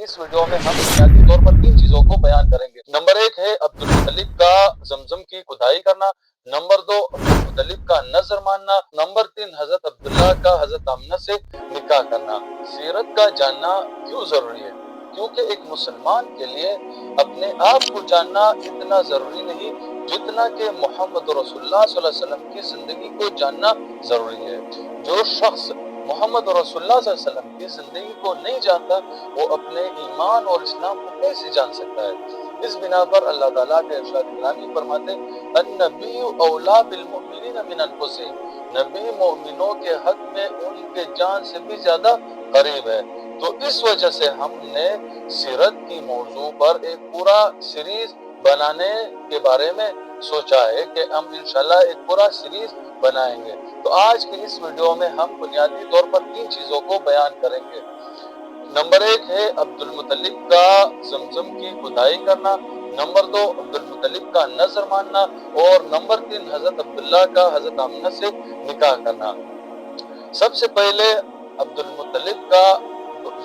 اس video میں ہم بنیادی طور پر 3 چیزوں کو بیان کریں گے۔ نمبر 1 ہے عبدالمطلب کا زمزم کی کھدائی کرنا، نمبر 2 عبدالمطلب کا نظر ماننا، نمبر 3 حضرت عبداللہ کا حضرت آمنہ سے نکاح کرنا۔ سیرت کا جاننا کیوں ضروری ہے؟ کیونکہ ایک مسلمان کے لیے اپنے آپ کو جاننا اتنا ضروری نہیں جتنا کہ محمد رسول اللہ صلی اللہ علیہ وسلم کی زندگی کو جاننا ضروری ہے۔ جو شخص محمد رسول اللہ صلی اللہ علیہ وسلم کی زندگی کو نہیں جانتا وہ اپنے ایمان اور اسلام کو کیسے جان سکتا ہے؟ اس بنا پر اللہ تعالیٰ کے ارشاد گرامی فرماتے النبی اولا بالمؤمنین من انفسہم، نبی مومنوں کے حق میں ان کے جان سے بھی زیادہ قریب ہے۔ تو اس وجہ سے ہم نے سیرت کی موضوع پر ایک پورا سیریز بنانے کے بارے میں سوچا ہے کہ ہم انشاءاللہ ایک پورا سیریز بنائیں گے۔ تو آج کی اس ویڈیو میں ہم بنیادی طور پر 3 چیزوں کو بیان کریں گے۔ نمبر 1 ہے عبدالمطلب کا زمزم کی کھدائی کرنا، نمبر 2 عبدالمطلب کا نظر ماننا اور نمبر 3 حضرت عبداللہ کا حضرت آمنہ سے نکاح کرنا۔ سب سے پہلے عبدالمطلب کا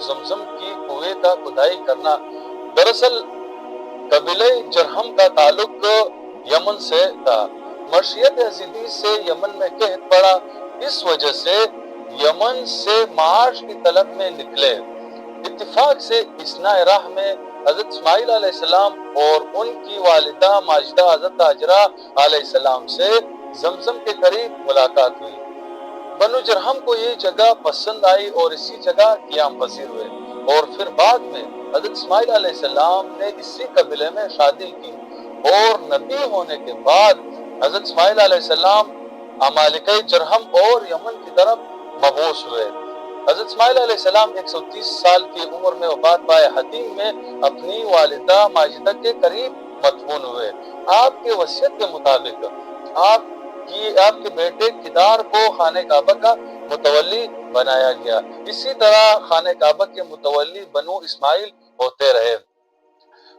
زمزم کی کنویں کا کھدائی کرنا۔ دراصل قبیلہ جرہم کا تعلق یمن سے تھا۔ مرشیت یزیدی سے یمن میں قحط پڑا، اس وجہ سے یمن سے معاش کی طلب میں نکلے۔ اتفاق سے اثناء راہ میں حضرت اسماعیل علیہ السلام اور ان کی والدہ ماجدہ حضرت ہاجرہ علیہ السلام سے زمزم کے قریب ملاقات ہوئی۔ بنو جرہم کو یہ جگہ پسند آئی اور اسی جگہ قیام پذیر ہوئے، اور پھر بعد میں حضرت اسماعیل علیہ السلام نے اسی قبیلے میں شادی کی، اور نبی ہونے کے بعد حضرت اسماعیل علیہ السلام عمالقہ جرہم اور یمن کی طرف مبعوث ہوئے۔ حضرت اسماعیل علیہ السلام 130 سال کی عمر میں وفات پائے، حتیم میں اپنی والدہ ماجدہ کے قریب مدفون ہوئے۔ آپ کے وصیت کے مطابق آپ کے بیٹے کدار کو خانہ کعبہ کا متولی بنایا گیا۔ اسی طرح خانہ کعبہ کے متولی بنو اسماعیل ہوتے رہے۔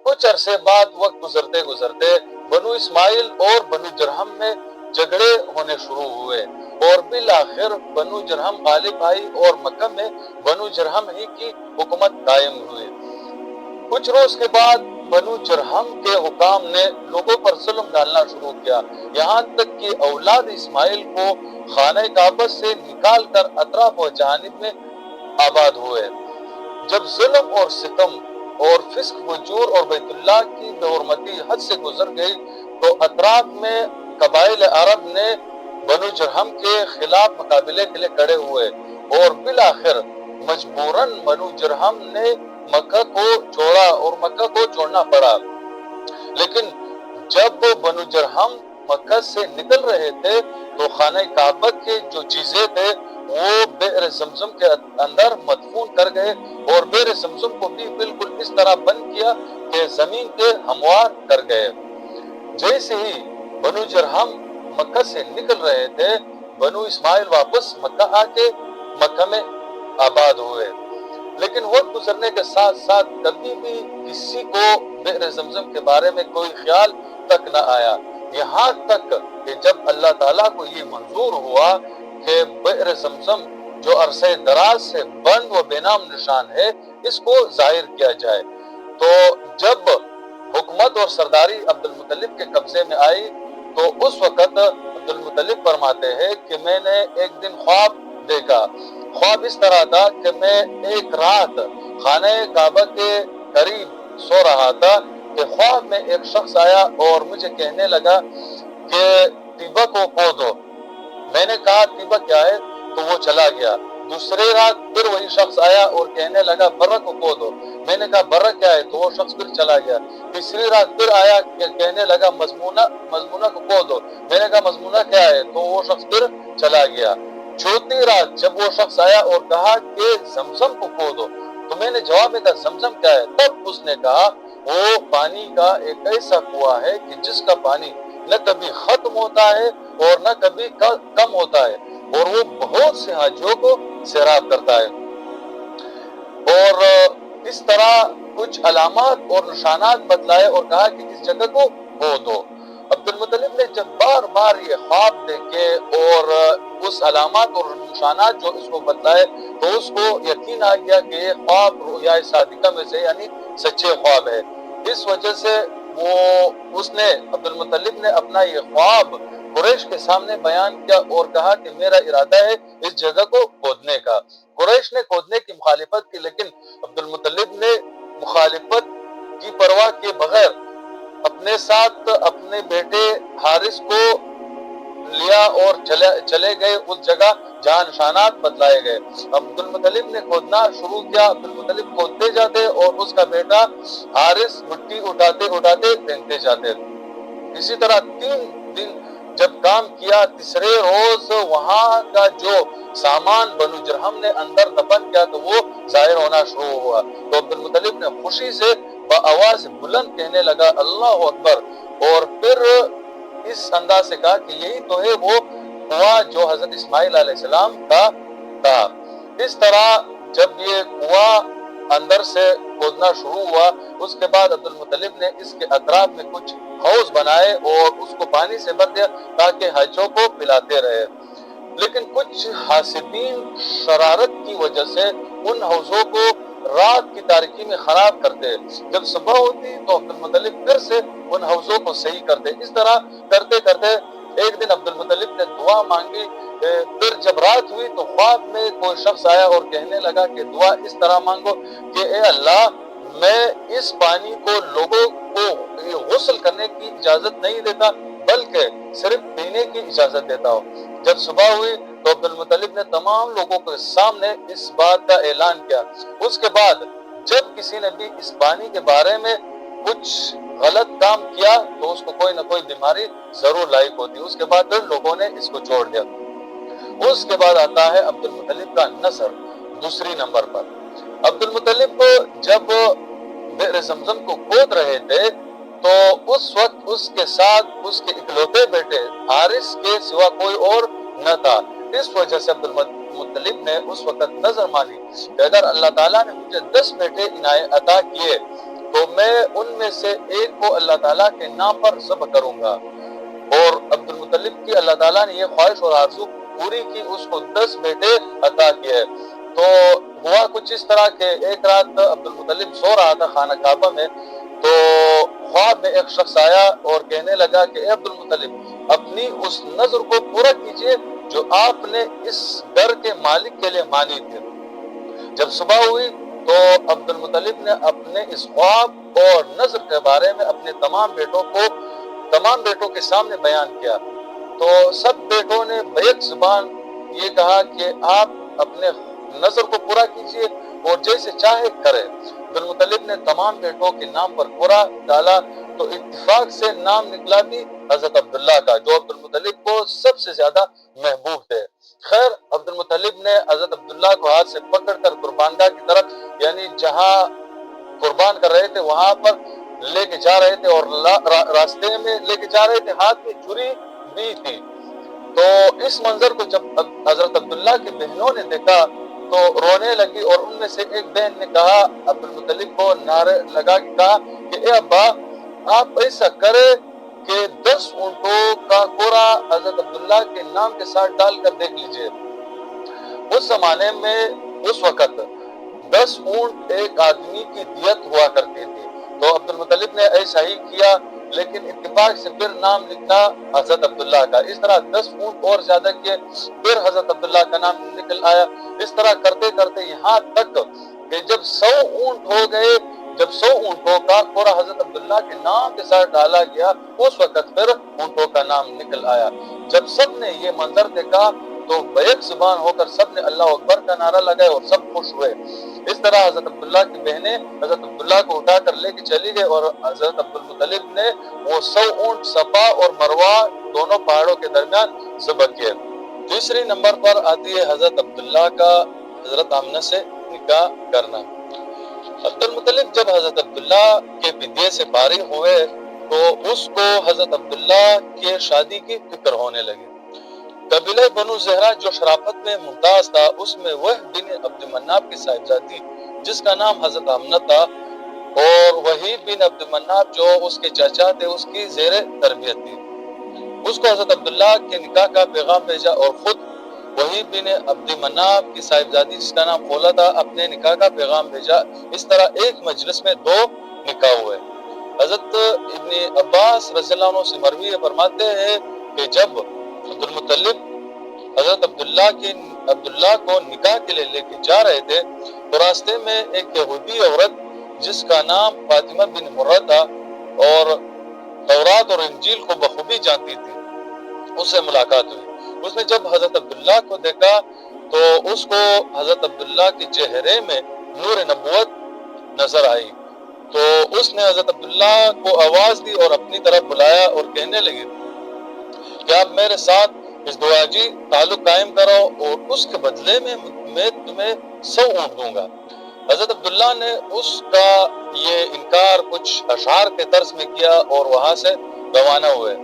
کچھ عرصے بعد وقت گزرتے گزرتے بنو اسماعیل اور بنو جرہم میں جھگڑے ہونے شروع ہوئے، اور بالآخر بنو جرہم غالب آئی اور مکہ میں بنو جرہم ہی کی حکومت قائم ہوئی۔ کچھ روز کے بعد بنو جرہم کے حکام نے لوگوں پر ظلم ڈالنا شروع کیا، یہاں تک کہ اولاد اسماعیل کو خانہ کعبہ سے نکال کر اطراف و جانب میں آباد ہوئے۔ جب ظلم اور ستم اور فسق فجور اور بیت اللہ کی بے حرمتی حد سے گزر گئی تو اطراف میں قبائل عرب نے بنو جرہم کے خلاف مقابلے کے لیے کھڑے ہوئے، اور بالآخر مجبوراً بنو جرہم نے مکہ کو چھوڑا اور مکہ کو چھوڑنا پڑا۔ لیکن جب بنو جرہم مکہ سے نکل رہے تھے تو خانہ کعبہ کے جو چیزیں تھے وہ بئر زمزم کے اندر مدفون کر گئے، اور بئر زمزم کو بھی بالکل اس طرح بند کیا کہ زمین کے ہموار کر گئے۔ جیسے ہی بنو جرہم مکہ سے نکل رہے تھے بنو اسماعیل واپس مکہ آ کے مکہ میں آباد ہوئے، لیکن وقت گزرنے کے ساتھ ساتھ کبھی بھی کسی کو بئر زمزم کے بارے میں کوئی خیال تک نہ آیا، یہاں تک کہ جب اللہ تعالیٰ کو یہ منظور ہوا کہ بئر زمزم جو عرصہ دراز سے بند و بے نام نشان ہے اس کو ظاہر کیا جائے، تو جب حکومت اور سرداری عبدالمطلب کے قبضے میں آئی تو اس وقت عبدالمطلب فرماتے ہیں کہ میں نے ایک دن خواب دیکھا۔ خواب اس طرح تھا کہ میں ایک رات خانہ کعبہ کے قریب سو رہا تھا کہ خواب میں ایک شخص آیا اور مجھے کہنے لگا کہ طیبہ کو کھودو۔ میں نے کہا طیبہ کیا ہے؟ تو وہ چلا گیا۔ دوسری رات پھر وہی شخص آیا اور کہنے لگا برہ کو کھودو۔ میں نے کہا برہ کیا ہے؟ تو وہ شخص پھر چلا گیا۔ تیسری رات پھر آیا کہ کہنے لگا مضمونہ کو کھودو۔ میں نے کہا مضمونہ کیا ہے؟ تو وہ شخص پھر چلا گیا۔ چوتھی رات جب وہ شخص آیا اور کہا کہ زمزم کو کھودو، تو میں نے جواب میں کہا زمزم کیا ہے؟ تب اس نے کہا وہ پانی کا ایک ایسا کنواں ہے کہ جس کا پانی نہ کبھی ختم ہوتا ہے اور نہ کبھی کم ہوتا ہے، اور وہ بہت سے حاجیوں کو سیراب کرتا ہے۔ اور اس طرح کچھ علامات اور نشانات بتلائے اور کہا کہ اس جگہ کو کھودو۔ المطلب نے جب بار بار یہ خواب دیکھے اور اس علامات اور نشانات جو اس کو بتلائے تو اس کو یقین آ گیا کہ یہ خواب رؤیا صادقہ میں سے یعنی سچے خواب ہے۔ اس وجہ سے عبد المطلب نے اپنا یہ خواب قریش کے سامنے بیان کیا اور کہا کہ میرا ارادہ ہے اس جگہ کو کھودنے کا۔ قریش نے کھودنے کی مخالفت کی، لیکن عبد المطلب نے مخالفت کی پرواہ کے بغیر اپنے ساتھ اپنے بیٹے حارث کو لیا اور چلے گئے اس جگہ جہاں نشانات بتلائے گئے۔ عبد المطلب نے کھودنا شروع کیا، عبد المطلب کھودتے جاتے اور اس کا بیٹا حارث مٹی اٹھاتے اٹھاتے پھینکتے جاتے۔ اسی طرح 3 دن جب کام کیا، تیسرے روز وہاں کا جو سامان بنو جرہم نے اندر دفن کیا تو وہ ظاہر ہونا شروع ہوا، تو عبد المطلب نے خوشی سے بآواز بلند کہنے لگا اللہ اکبر، اور پھر اس انداز سے کہا کہ یہی تو ہے وہ کنواں جو حضرت اسماعیل علیہ السلام کا تھا۔ اس طرح جب یہ کنواں اندر سے کھودنا شروع ہوا، اس کے بعد عبد المطلب نے اس کے اطراف میں کچھ حوض بنائے اور اس کو پانی سے بھر دیا تاکہ حجوں کو پلاتے رہے، لیکن کچھ حاسبین شرارت کی وجہ سے ان حوضوں کو رات کی تاریکی میں خراب کرتے، جب صبح ہوتی تو عبد المطلب پھر سے ان حوضوں کو صحیح کرتے۔ اس طرح کرتے کرتے ایک دن عبد المطلب نے دعا مانگی، پھر جب رات ہوئی تو خواب میں کوئی شخص آیا اور کہنے لگا کہ دعا اس طرح مانگو کہ اے اللہ، میں اس پانی کو لوگوں کو غسل کرنے کی اجازت نہیں دیتا بلکہ صرف پینے کی اجازت دیتا ہوں۔ جب صبح ہوئی تو عبد المطلب نے تمام لوگوں کے سامنے اس بات کا اعلان کیا۔ اس کے بعد جب کسی نے بھی اس پانی کے بارے میں کچھ غلط کام کیا تو اس کو کوئی نہ کوئی بیماری ضرور لاحق ہوتی۔ اس کے بعد لوگوں نے اس کو چھوڑ دیا۔ اس کے بعد آتا ہے عبد المطلب کا نصر دوسری نمبر پر۔ عبد المطلب جب بئر زمزم کو کھود رہے تھے تو اس وقت اس کے ساتھ اس کے اکلوتے بیٹے حارث کے سوا کوئی اور نہ تھا۔ اس وجہ سے عبد المطلب نے اس وقت نظر مانی کہ اگر اللہ تعالیٰ نے مجھے 10 بیٹے عنایت عطا کیے تو میں ان میں سے ایک کو اللہ تعالیٰ کے نام پر ذبح کروں گا، اور عبد المطلب کی اللہ تعالیٰ نے یہ خواہش اور آرزو پوری کی، اس کو 10 بیٹے عطا کیے۔ تو ہوا کچھ اس طرح کہ ایک رات عبد المطلب سو رہا تھا خانہ کعبہ میں، تو خواب میں ایک شخص آیا اور کہنے لگا کہ اے عبد المطلب، اپنی اس نظر کو پورا کیجئے جو آپ نے اس گھر کے مالک کے لیے مانی تھی۔ جب صبح ہوئی تو عبد المطلب نے اپنے اس خواب اور نظر کے بارے میں اپنے تمام بیٹوں کے سامنے بیان کیا، تو سب بیٹوں نے بیک زبان یہ کہا کہ آپ اپنے نظر کو پورا کیجئے اور جیسے چاہے کرے۔ عبد المطلب نے تمام بیٹوں کے نام پر پورا ڈالا تو اتفاق سے نام نکلا بھی حضرت عبداللہ کا، جو عبد المطلب کو سب سے زیادہ محبوب تھے۔ خیر، عبد المطلب نے حضرت عبداللہ کو ہاتھ سے پکڑ کر قربانگاہ کی طرف، یعنی جہاں قربان کر رہے تھے وہاں پر لے کے جا رہے تھے، اور راستے میں لے کے جا رہے تھے، ہاتھ میں چھری بھی تھی۔ تو اس منظر کو جب حضرت عبداللہ کی بہنوں نے دیکھا تو رونے لگی، اور ان میں سے ایک بہن نے کہا عبد المطلب کو نعرے لگا کے کہا کہ اے ابا، آپ ایسا کرے کہ 10 اونٹوں کا کوڑا حضرت عبداللہ کے نام کے ساتھ ڈال کر دیکھ لیجئے۔ اس زمانے میں اس وقت 10 اونٹ ایک آدمی کی دیت ہوا کرتی تھی، تو عبد المطلب نے ایسا ہی کیا، لیکن اتفاق سے پھر نام لکھا حضرت عبداللہ کا۔ اس طرح 10 اونٹ اور زیادہ کیے، پھر حضرت عبداللہ کا نام نکل آیا۔ اس طرح کرتے کرتے یہاں تک کہ جب 100 اونٹ ہو گئے، جب 100 اونٹوں کا کوڑا حضرت عبداللہ کے نام کے ساتھ ڈالا گیا، اس وقت پھر اونٹوں کا نام نکل آیا۔ جب سب نے یہ منظر دیکھا تو بیک زبان ہو کر سب نے اللہ اکبر کا نعرہ لگائے اور سب خوش ہوئے۔ اس طرح حضرت عبداللہ کی بہنیں حضرت عبداللہ کو اٹھا کر لے کے چلی گئے، اور حضرت عبد المطلب نے وہ 100 اونٹ صفا اور مروہ دونوں پہاڑوں کے درمیان ذبح کیے۔ تیسری نمبر پر آتی ہے حضرت عبداللہ کا حضرت آمنہ سے نکاح کرنا۔ عبد المطلب جب حضرت عبداللہ کے فدیے سے فارغ ہوئے تو اس کو حضرت عبداللہ کے شادی کی فکر ہونے لگی۔ قبیلہ بنو زہرہ جو شرافت میں ممتاز تھا، اس میں وہ بن عبد مناف کی صاحبزادی جس کا نام حضرت آمنہ تھا، اور وہی بن عبد مناف جو اس کے چچا تھے اس کی زیر تربیت تھی۔ اس کو حضرت عبداللہ کے نکاح کا پیغام بھیجا اور خود وحید بن عبد مناف کی صاحبزادی جس کا نام خولا تھا اپنے نکاح کا پیغام بھیجا۔ اس طرح ایک مجلس میں 2 نکاح ہوئے۔ حضرت ابن عباس رضی اللہ عنہ سے مروی فرماتے ہیں کہ جب عبد المطلب حضرت عبداللہ کو نکاح کے لیے لے کے جا رہے تھے تو راستے میں ایک یہودی عورت جس کا نام فاطمہ بن مرہ تھا اور تورات اور انجیل کو بخوبی جانتی تھی، اس سے ملاقات ہوئی۔ اس نے جب حضرت عبداللہ کو دیکھا تو اس کو حضرت عبداللہ کے چہرے میں نور نبوت نظر آئی، تو اس نے حضرت عبداللہ کو آواز دی اور اپنی طرف بلایا اور کہنے لگی کہ آپ میرے ساتھ اس دعاجی تعلق قائم کرو اور اس کے بدلے میں تمہیں 100 اونٹ دوں گا۔ حضرت عبداللہ نے اس کا یہ انکار کچھ اشعار کے طرز میں کیا اور وہاں سے روانہ ہوئے۔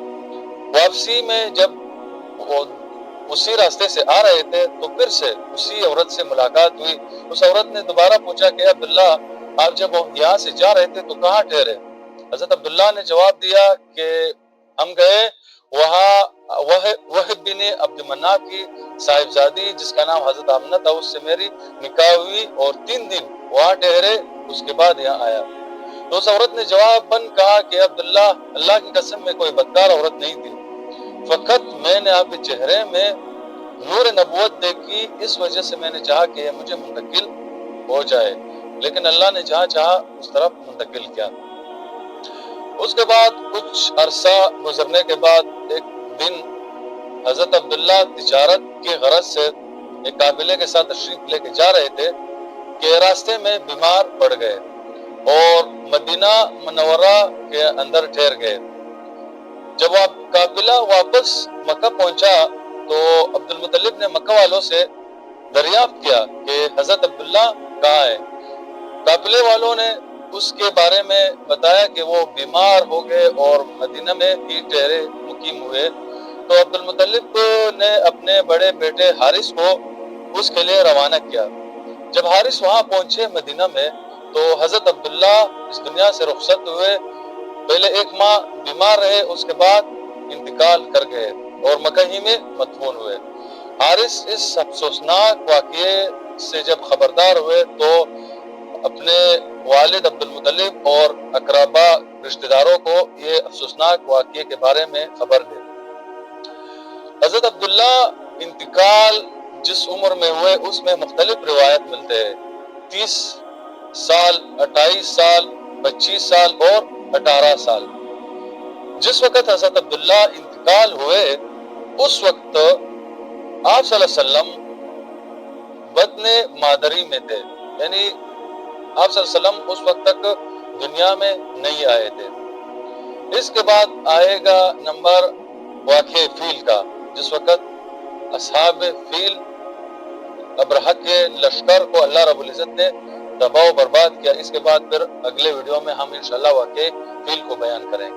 واپسی میں جب وہ اسی راستے سے آ رہے تھے تو پھر سے اسی عورت سے ملاقات ہوئی۔ اس عورت نے دوبارہ پوچھا کہ عبداللہ آپ جب یہاں سے جا رہے تھے تو کہاں ٹھہرے؟ حضرت عبداللہ نے جواب دیا کہ ہم گئے وہاں وحید بن عبد مناف کی صاحبزادی جس کا نام حضرت آمنہ تھا اس سے میری نکاح ہوئی اور 3 دن وہاں ٹھہرے، اس کے بعد یہاں آیا۔ تو اس عورت نے جواب بن کہا کہ عبداللہ اللہ کی قسم میں کوئی بدکار عورت نہیں تھی، فقط میں نے آپ کے چہرے میں نور نبوت دیکھی، اس وجہ سے میں نے چاہا کہ یہ مجھے منتقل ہو جائے، لیکن اللہ نے جہاں چاہا اس طرف منتقل کیا۔ اس کے بعد کچھ عرصہ گزرنے کے بعد ایک دن حضرت عبداللہ تجارت کی غرض سے ایک قافلے کے ساتھ تشریف لے کے جا رہے تھے کہ راستے میں بیمار پڑ گئے اور مدینہ منورہ کے اندر ٹھہر گئے۔ جب قافلہ واپس مکہ پہنچا تو عبد المطلب نے مکہ والوں سے دریافت کیا کہ حضرت عبداللہ کہاں ہے۔ قافلے والوں نے اس کے بارے میں بتایا کہ وہ بیمار ہو گئے اور مدینہ میں ہی ٹھہرے مقیم ہوئے، تو عبد المطلب نے اپنے بڑے بیٹے حارث کو اس کے لیے روانہ کیا۔ جب حارث وہاں پہنچے مدینہ میں تو حضرت عبداللہ اس دنیا سے رخصت ہوئے، پہلے 1 ماہ بیمار رہے، اس کے بعد انتقال کر گئے اور مکہ ہی میں مدفون ہوئے۔ حارث اس افسوسناک واقعے سے جب خبردار ہوئے تو اپنے والد عبد المطلب اور اقربا رشتہ داروں کو یہ افسوسناک واقعے کے بارے میں خبر دی۔ حضرت عبداللہ انتقال جس عمر میں ہوئے اس میں مختلف روایت ملتے ہیں، 30 سال، 28 سال، 25 سال اور 18 سال۔ جس وقت حضرت عبداللہ انتقال ہوئے اس وقت آپ صلی اللہ علیہ وسلم بطن مادری میں تھے، یعنی آپ صلی اللہ علیہ وسلم اس وقت تک دنیا میں نہیں آئے تھے۔ اس کے بعد آئے گا نمبر واقعہ فیل کا، جس وقت اصحاب فیل ابرہہ کے لشکر کو اللہ رب العزت نے تباہ و برباد کیا۔ اس کے بعد پھر اگلے ویڈیو میں ہم انشاءاللہ واقعہ فیل کو بیان کریں گے۔